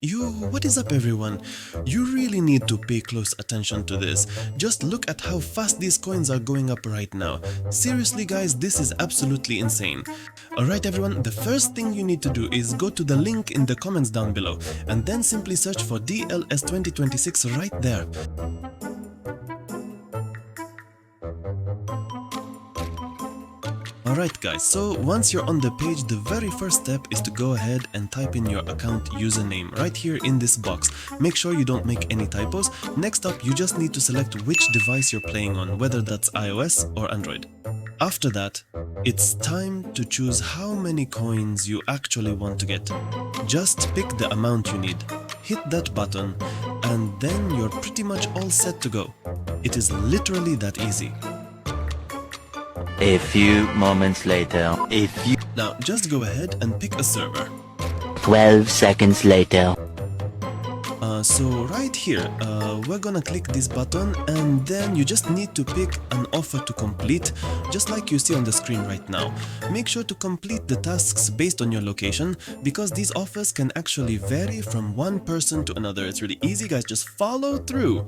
What is up everyone? You really need to pay close attention to this. Just look at how fast these coins are going up right now. Seriously guys, this is absolutely insane. Alright everyone, the first thing you need to do is go to the link in the comments down below and then simply search for DLS 2026 right there. Alright guys, so once you're on the page, the very first step is to go ahead and type in your account username right here in this box. Make sure you don't make any typos. Next up, you just need to select which device you're playing on, whether that's iOS or Android. After that, it's time to choose how many coins you actually want to get. Just pick the amount you need, hit that button, and then you're pretty much all set to go. It is literally that easy. A few moments later, Now just go ahead and pick a server. 12 seconds later. So right here, we're gonna click this button and then you just need to pick an offer to complete, just like you see on the screen right now. Make sure to complete the tasks based on your location because these offers can actually vary from one person to another. It's really easy guys, just follow through.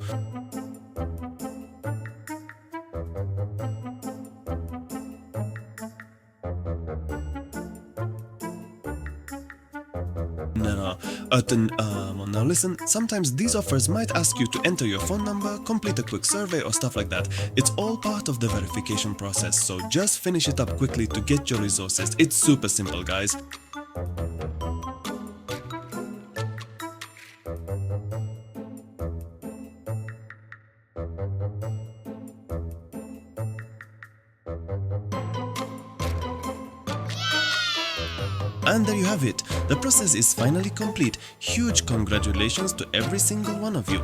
Now listen, sometimes these offers might ask you to enter your phone number, complete a quick survey or stuff like that. It's all part of the verification process, so just finish it up quickly to get your resources. It's super simple guys. And there you have it. The process is finally complete. Huge congratulations to every single one of you.